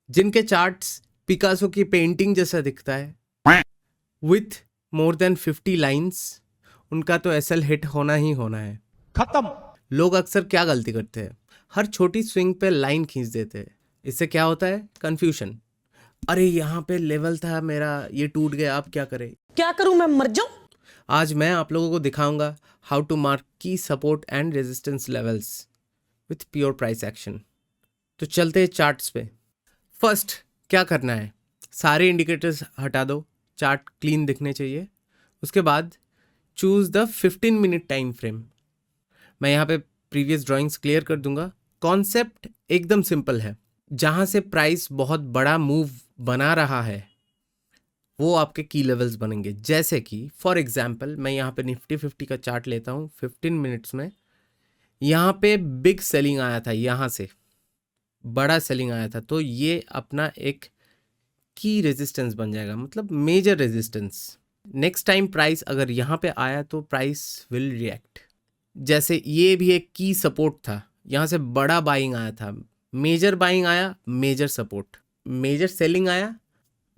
जिनके charts Picasso की painting जैसा दिखता है विथ मोर देन 50 लाइंस, उनका तो एसएल हिट होना ही होना है। खत्म। लोग अक्सर क्या गलती करते हैं, हर छोटी स्विंग पे लाइन खींच देते हैं। इससे क्या होता है, कंफ्यूजन। अरे यहाँ पे लेवल था मेरा, ये टूट गया, अब क्या करें। क्या करूं, मैं मर जाऊं? आज मैं आप लोगों को दिखाऊंगा हाउ टू मार्क की support and resistance levels with pure price action. तो चलते हैं चार्ट्स पे। फर्स्ट क्या करना है, सारे इंडिकेटर्स हटा दो, चार्ट क्लीन दिखने चाहिए। उसके बाद choose the 15 minute time frame. मैं यहाँ पे प्रीवियस ड्राइंग्स क्लियर कर दूंगा। कॉन्सेप्ट एकदम सिंपल है, जहाँ से प्राइस बहुत बड़ा मूव बना रहा है वो आपके की लेवल्स बनेंगे। जैसे कि फॉर एग्जांपल मैं यहाँ पे निफ्टी 50 का चार्ट लेता हूँ 15 मिनट्स में। यहाँ पे बिग सेलिंग आया था, यहाँ से बड़ा सेलिंग आया था, तो ये अपना एक की रेजिस्टेंस बन जाएगा, मतलब major resistance. Next time price अगर यहाँ पे आया तो प्राइस विल रिएक्ट। जैसे ये भी एक की सपोर्ट था, यहाँ से बड़ा बाइंग आया था, मेजर बाइंग आया, मेजर सपोर्ट, मेजर सेलिंग आया,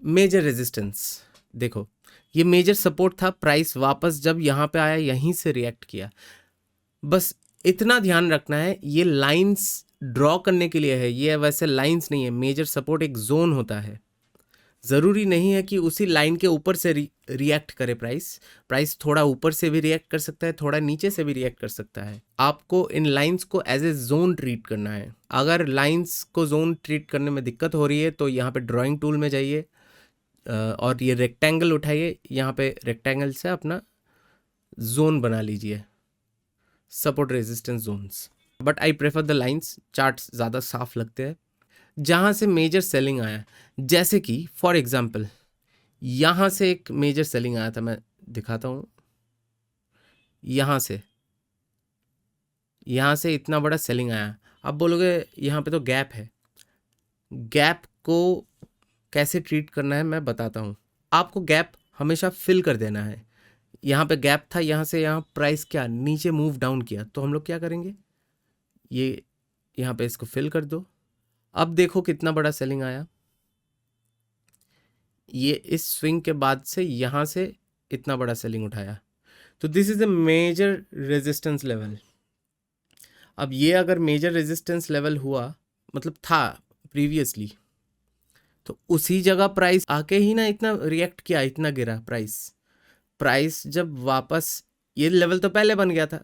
मेजर रेजिस्टेंस। देखो ये मेजर सपोर्ट था, प्राइस वापस जब यहाँ पे आया यहीं से रिएक्ट किया। बस इतना ध्यान रखना है, ये लाइंस ड्रॉ करने के लिए है, ये वैसे लाइंस नहीं है। मेजर सपोर्ट एक जोन होता है, ज़रूरी नहीं है कि उसी लाइन के ऊपर से रिएक्ट करे प्राइस थोड़ा ऊपर से भी रिएक्ट कर सकता है, थोड़ा नीचे से भी रिएक्ट कर सकता है। आपको इन लाइंस को एज ए जोन ट्रीट करना है। अगर लाइंस को जोन ट्रीट करने में दिक्कत हो रही है तो यहाँ पे ड्राइंग टूल में जाइए और ये रेक्टेंगल उठाइए, यहाँ पे रेक्टेंगल से अपना जोन बना लीजिए, support resistance zones. But I prefer the lines, charts ज़्यादा साफ लगते हैं। जहाँ से मेजर सेलिंग आया, जैसे कि फॉर एग्जांपल यहाँ से एक मेजर सेलिंग आया था, मैं दिखाता हूँ। यहाँ से इतना बड़ा सेलिंग आया। अब बोलोगे यहाँ पे तो गैप है, गैप को कैसे ट्रीट करना है मैं बताता हूँ। आपको गैप हमेशा फिल कर देना है। यहाँ पे गैप था, यहाँ से यहाँ प्राइस क्या नीचे मूव डाउन किया, तो हम लोग क्या करेंगे, ये यहाँ पे इसको फिल कर दो। अब देखो कितना बड़ा सेलिंग आया, ये इस स्विंग के बाद से यहाँ से इतना बड़ा सेलिंग उठाया, तो this is a major resistance level. अब ये अगर मेजर रेजिस्टेंस लेवल हुआ, मतलब था प्रीवियसली, तो उसी जगह प्राइस आके ही ना इतना रिएक्ट किया, इतना गिरा प्राइस जब वापस, ये लेवल तो पहले बन गया था,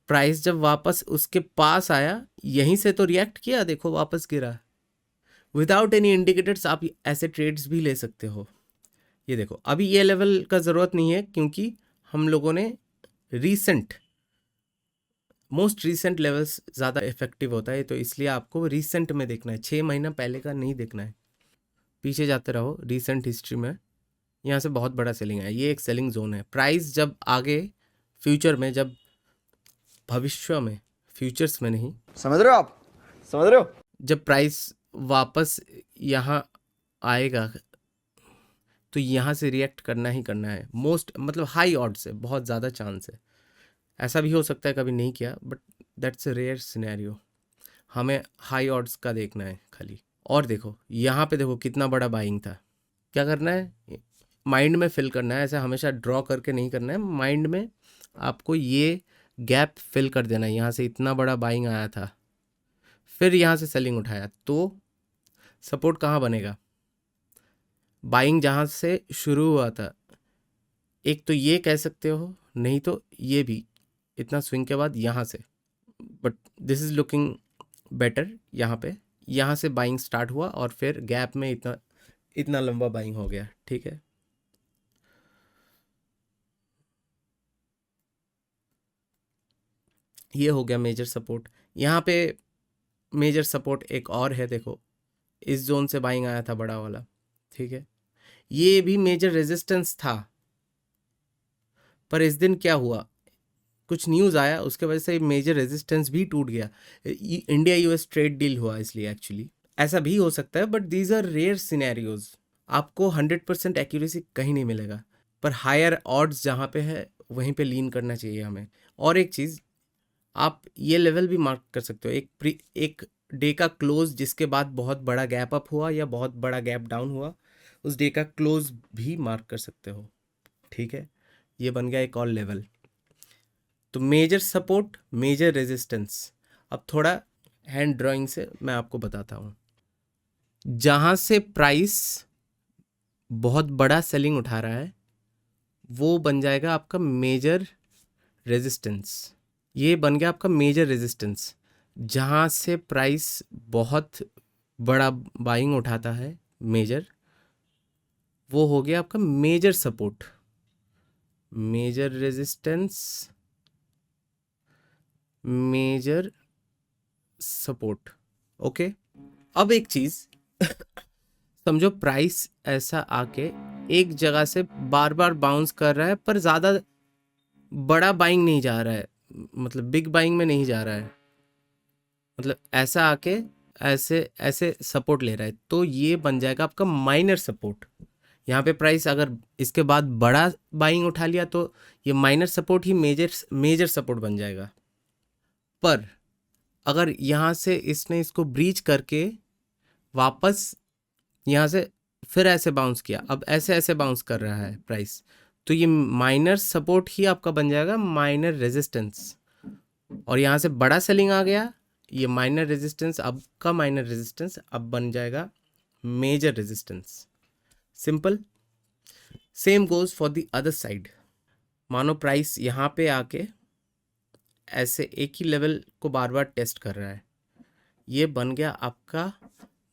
प्राइस जब वापस उसके पास आया यहीं से तो रिएक्ट किया, देखो वापस गिरा। विदाउट एनी इंडिकेटर्स आप ऐसे ट्रेड्स भी ले सकते हो। ये देखो अभी ये लेवल का ज़रूरत नहीं है, क्योंकि हम लोगों ने मोस्ट रीसेंट लेवल्स ज़्यादा इफेक्टिव होता है, तो इसलिए आपको रीसेंट में देखना है, 6 महीना पहले का नहीं देखना है। पीछे जाते रहो रीसेंट हिस्ट्री में, यहाँ से बहुत बड़ा सेलिंग है, ये एक सेलिंग जोन है। प्राइस जब आगे फ्यूचर में, जब भविष्य में, फ्यूचर्स में नहीं, समझ रहे हो आप? समझ रहे हो? जब प्राइस वापस यहाँ आएगा तो यहाँ से रिएक्ट करना ही करना है। मोस्ट मतलब हाई ऑड्स है, बहुत ज़्यादा चांस है। ऐसा भी हो सकता है कभी नहीं किया, but that's a rare scenario. हमें हाई ऑड्स का देखना है खाली। और देखो यहाँ पे देखो कितना बड़ा बाइंग था। क्या करना है, माइंड में फिल करना है, ऐसा हमेशा ड्रॉ करके नहीं करना है। माइंड में आपको ये गैप फिल कर देना है, यहाँ से इतना बड़ा बाइंग आया था, फिर यहाँ से सेलिंग उठाया, तो सपोर्ट कहाँ बनेगा, बाइंग जहाँ से शुरू हुआ था, एक तो ये कह सकते हो, नहीं तो ये भी इतना स्विंग के बाद यहाँ से, but this is looking better. यहाँ से बाइंग स्टार्ट हुआ और फिर गैप में इतना लंबा बाइंग हो गया, ठीक है। ये हो गया मेजर सपोर्ट। यहाँ पे मेजर सपोर्ट एक और है, देखो इस जोन से बाइंग आया था बड़ा वाला, ठीक है। ये भी मेजर रेजिस्टेंस था, पर इस दिन क्या हुआ, कुछ न्यूज़ आया, उसके वजह से मेजर रेजिस्टेंस भी टूट गया। इंडिया यूएस ट्रेड डील हुआ इसलिए, एक्चुअली ऐसा भी हो सकता है, but these are rare scenarios. आपको 100% एक्यूरेसी कहीं नहीं मिलेगा, पर हायर ऑड्स जहाँ पे है वहीं पे लीन करना चाहिए हमें। और एक चीज़, आप ये लेवल भी मार्क कर सकते हो, एक डे का क्लोज जिसके बाद बहुत बड़ा गैप अप हुआ या बहुत बड़ा गैप डाउन हुआ, उस डे का क्लोज भी मार्क कर सकते हो। ठीक है, ये बन गया एक और लेवल। तो मेजर सपोर्ट, मेजर रेजिस्टेंस। अब थोड़ा हैंड ड्राइंग से मैं आपको बताता हूँ। जहाँ से प्राइस बहुत बड़ा सेलिंग उठा रहा है वो बन जाएगा आपका मेजर रेजिस्टेंस। ये बन गया आपका मेजर रेजिस्टेंस। जहाँ से प्राइस बहुत बड़ा बाइंग उठाता है मेजर, वो हो गया आपका major support. Major resistance, major support. Okay, अब एक चीज समझो, प्राइस ऐसा आके एक जगह से बार बार बाउंस कर रहा है पर ज़्यादा बड़ा बाइंग नहीं जा रहा है, मतलब बिग बाइंग में नहीं जा रहा है, मतलब ऐसा आके ऐसे ऐसे सपोर्ट ले रहा है, तो ये बन जाएगा आपका माइनर सपोर्ट। यहाँ पे प्राइस अगर इसके बाद बड़ा बाइंग उठा लिया तो ये माइनर सपोर्ट ही मेजर सपोर्ट बन जाएगा। पर अगर यहाँ से इसने इसको ब्रीच करके वापस यहाँ से फिर ऐसे बाउंस किया, अब ऐसे ऐसे बाउंस कर रहा है प्राइस, तो ये माइनर सपोर्ट ही आपका बन जाएगा माइनर रेजिस्टेंस। और यहाँ से बड़ा सेलिंग आ गया, ये माइनर रेजिस्टेंस, अब का माइनर रेजिस्टेंस अब बन जाएगा major resistance. Simple. Same goes for the other side. मानो प्राइस यहाँ पे आके ऐसे एक ही लेवल को बार बार टेस्ट कर रहा है, ये बन गया आपका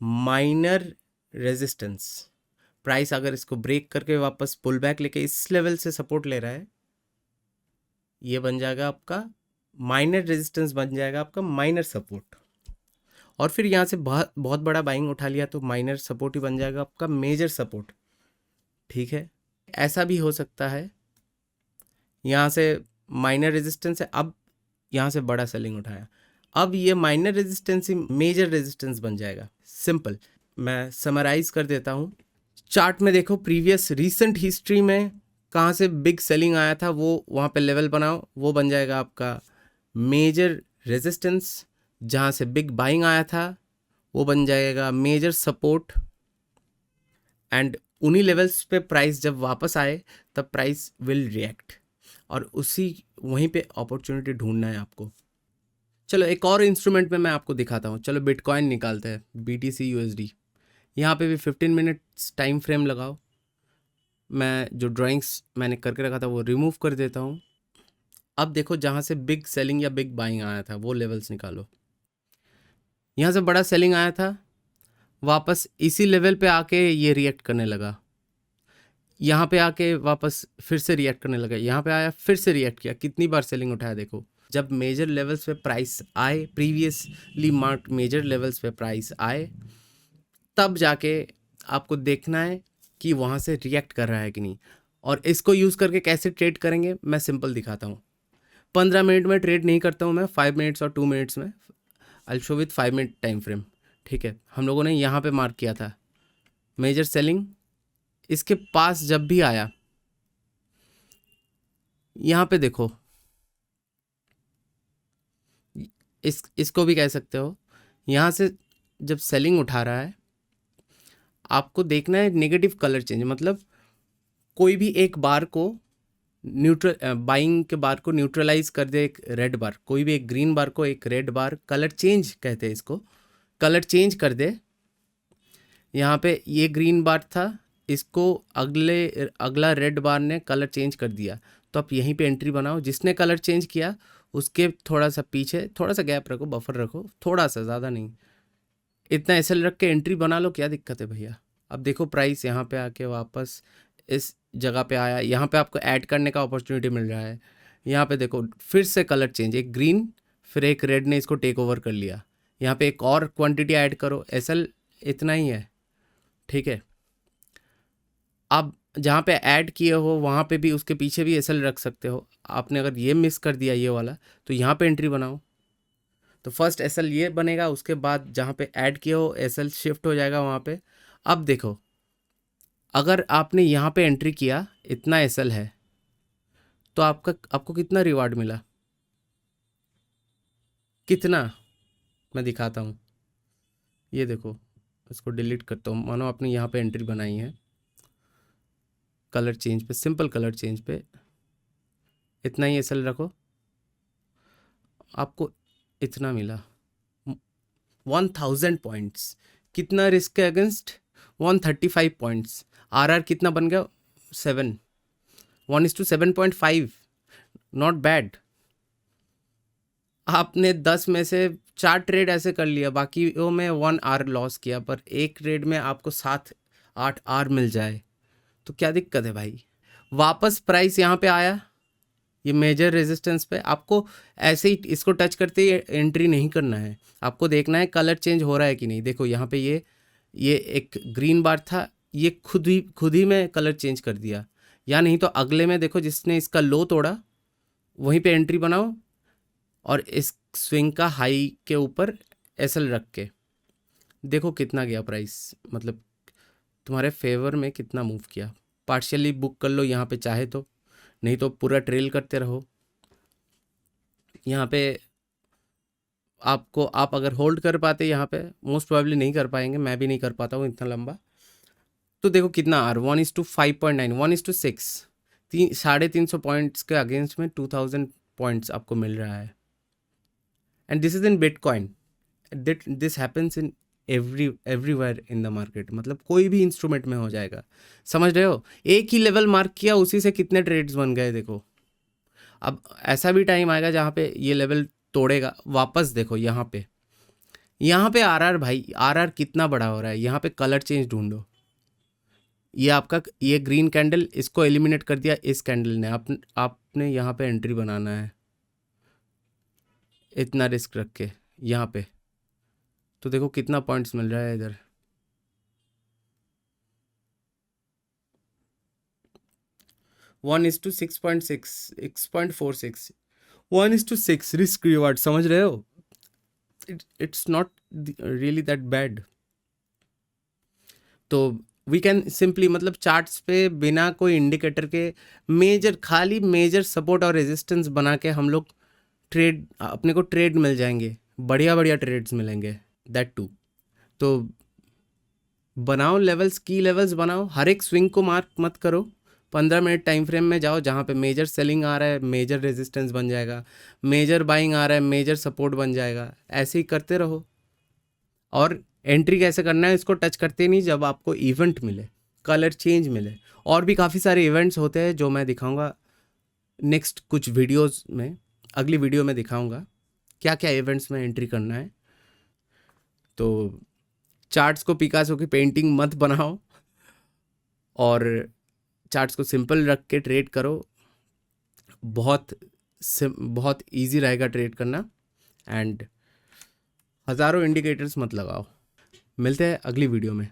माइनर रेजिस्टेंस। प्राइस अगर इसको ब्रेक करके वापस पुल बैक लेके इस लेवल से सपोर्ट ले रहा है, ये बन जाएगा आपका माइनर रेजिस्टेंस, बन जाएगा आपका माइनर सपोर्ट। और फिर यहाँ से बहुत बहुत बड़ा बाइंग उठा लिया तो माइनर सपोर्ट ही बन जाएगा आपका मेजर सपोर्ट। ठीक है, ऐसा भी हो सकता है, यहाँ से माइनर रेजिस्टेंस है, अब यहाँ से बड़ा सेलिंग उठाया, अब ये माइनर रेजिस्टेंस ही मेजर रेजिस्टेंस बन जाएगा। सिंपल। मैं समराइज कर देता हूँ। चार्ट में देखो, प्रीवियस रीसेंट हिस्ट्री में कहाँ से बिग सेलिंग आया था वो वहाँ पे लेवल बनाओ, वो बन जाएगा आपका मेजर रेजिस्टेंस। जहाँ से बिग बाइंग आया था वो बन जाएगा मेजर सपोर्ट। एंड उन्हीं लेवल्स पे प्राइस जब वापस आए तब प्राइस विल रिएक्ट, और उसी वहीं पे अपॉर्चुनिटी ढूंढना है आपको। चलो एक और इंस्ट्रूमेंट में मैं आपको दिखाता हूँ। चलो बिटकॉइन निकालते हैं, BTC USD। यहाँ पे भी 15 मिनट्स टाइम फ्रेम लगाओ। मैं जो ड्राइंग्स मैंने करके रखा था वो रिमूव कर देता हूँ। अब देखो, जहाँ से बिग सेलिंग या बिग बाइंग आया था वो लेवल्स निकालो। यहाँ से बड़ा सेलिंग आया था, वापस इसी लेवल पे आके ये रिएक्ट करने लगा, यहाँ पे आके वापस फिर से रिएक्ट करने लगा, यहाँ पे आया फिर से रिएक्ट किया। कितनी बार सेलिंग उठाया देखो। जब मेजर लेवल्स पे प्राइस आए, प्रीवियसली मार्क्ड मेजर लेवल्स पे प्राइस आए, तब जाके आपको देखना है कि वहाँ से रिएक्ट कर रहा है कि नहीं। और इसको यूज़ करके कैसे ट्रेड करेंगे मैं सिंपल दिखाता हूँ। 15 मिनट में ट्रेड नहीं करता हूँ मैं, 5 मिनट्स और 2 मिनट्स में। I show with 5 minute time frame. ठीक है, हम लोगों ने यहाँ पे मार्क किया था मेजर सेलिंग, इसके पास जब भी आया, यहाँ पे देखो, इसको भी कह सकते हो, यहाँ से जब सेलिंग उठा रहा है आपको देखना है नेगेटिव कलर चेंज, मतलब कोई भी एक बार को न्यूट्रल, बाइंग के बार को न्यूट्रलाइज कर दे एक रेड बार, कोई भी एक ग्रीन बार को एक रेड बार, कलर चेंज कहते हैं इसको, कलर चेंज कर दे। यहाँ पे ये ग्रीन बार था, इसको अगला रेड बार ने कलर चेंज कर दिया, तो आप यहीं पे एंट्री बनाओ। जिसने कलर चेंज किया उसके थोड़ा सा पीछे थोड़ा सा गैप रखो, बफर रखो, थोड़ा सा, ज़्यादा नहीं, इतना एसएल रख के एंट्री बना लो, क्या दिक्कत है भैया। अब देखो प्राइस यहाँ पे आके वापस इस जगह पे आया, यहाँ पे आपको ऐड करने का अपॉर्चुनिटी मिल रहा है। यहाँ पे देखो फिर से कलर चेंज, एक ग्रीन फिर एक रेड ने इसको टेक ओवर कर लिया। यहाँ पे एक और क्वांटिटी ऐड करो, एसएल इतना ही है। ठीक है, आप जहाँ पे ऐड किए हो वहाँ पे भी उसके पीछे भी एसएल रख सकते हो। आपने अगर ये मिस कर दिया ये वाला, तो यहाँ पे एंट्री बनाओ, तो फर्स्ट एसएल ये बनेगा, उसके बाद जहाँ पे ऐड किए हो एसएल शिफ्ट हो जाएगा वहाँ पे। अब देखो, अगर आपने यहाँ पे एंट्री किया, इतना एसएल है, तो आपको कितना रिवार्ड मिला, कितना, मैं दिखाता हूँ। ये देखो, इसको डिलीट करता हूँ। मानो आपने यहाँ पे एंट्री बनाई है, कलर चेंज पे, सिंपल कलर चेंज पे इतना ही एसएल रखो, आपको इतना मिला 1000 पॉइंट्स। कितना रिस्क के अगेंस्ट? 135 पॉइंट्स। आरआर कितना बन गया? 7, 1:7.5। Not bad. आपने 10 में से 4 ट्रेड ऐसे कर लिया, बाकी वो में 1 आर लॉस किया, पर एक ट्रेड में आपको 7-8 आर मिल जाए तो क्या दिक्कत है भाई। वापस प्राइस यहाँ पे आया, ये मेजर रेजिस्टेंस पे। आपको ऐसे ही इसको टच करते ही एंट्री नहीं करना है, आपको देखना है कलर चेंज हो रहा है कि नहीं। देखो यहाँ पे ये एक ग्रीन बार था, ये खुद ही में कलर चेंज कर दिया। या नहीं तो अगले में देखो, जिसने इसका लो तोड़ा वहीं पे एंट्री बनाओ और इस स्विंग का हाई के ऊपर एसएल रख के देखो कितना गया प्राइस, मतलब तुम्हारे फेवर में कितना मूव किया। पार्शियली बुक कर लो यहाँ पे चाहे तो, नहीं तो पूरा ट्रेल करते रहो। यहाँ पे आप अगर होल्ड कर पाते, यहाँ पे मोस्ट प्रोबेबली नहीं कर पाएंगे, मैं भी नहीं कर पाता हूँ इतना लंबा। तो देखो कितना आर, 1:5.9, 1:6, 350 पॉइंट्स के अगेंस्ट में 2000 पॉइंट्स आपको मिल रहा है। And this is in bitcoin, this happens in everywhere in the market, मतलब कोई भी इंस्ट्रूमेंट में हो जाएगा। समझ रहे हो? एक ही लेवल मार्क किया, उसी से कितने ट्रेड्स बन गए देखो। अब ऐसा भी टाइम आएगा जहाँ पे ये लेवल तोड़ेगा वापस। देखो यहाँ पे आरआर भाई, आरआर कितना बड़ा हो रहा है। यहाँ पे कलर चेंज ढूंढो। ये आपका ये ग्रीन कैंडल, इसको एलिमिनेट कर दिया इस कैंडल ने। आपने यहाँ पे एंट्री बनाना है इतना रिस्क रख के यहाँ पे, तो देखो कितना पॉइंट्स मिल रहा है इधर। One is to 6.6, 6.46, 1:6 risk reward. समझ रहे हो? It's not really that bad. तो वी कैन सिंपली, मतलब चार्ट्स पे बिना कोई इंडिकेटर के खाली मेजर सपोर्ट और रेजिस्टेंस बना के हम लोग ट्रेड, अपने को ट्रेड मिल जाएंगे, बढ़िया बढ़िया ट्रेड्स मिलेंगे, दैट टू। तो बनाओ लेवल्स, की लेवल्स बनाओ, हर एक स्विंग को मार्क मत करो। 15 मिनट टाइम फ्रेम में जाओ, जहाँ पे मेजर सेलिंग आ रहा है मेजर रेजिस्टेंस बन जाएगा, मेजर बाइंग आ रहा है मेजर सपोर्ट बन जाएगा। ऐसे ही करते रहो। और एंट्री कैसे करना है, इसको टच करते नहीं जब आपको इवेंट मिले, कलर चेंज मिले। और भी काफ़ी सारे इवेंट्स होते हैं जो मैं दिखाऊंगा नेक्स्ट कुछ वीडियोस में, अगली वीडियो में दिखाऊंगा क्या क्या इवेंट्स में एंट्री करना है। तो चार्ट्स को पिकासो की पेंटिंग मत बनाओ, और चार्ट्स को सिंपल रख के ट्रेड करो। बहुत इजी रहेगा ट्रेड करना। एंड हज़ारों इंडिकेटर्स मत लगाओ। मिलते हैं अगली वीडियो में।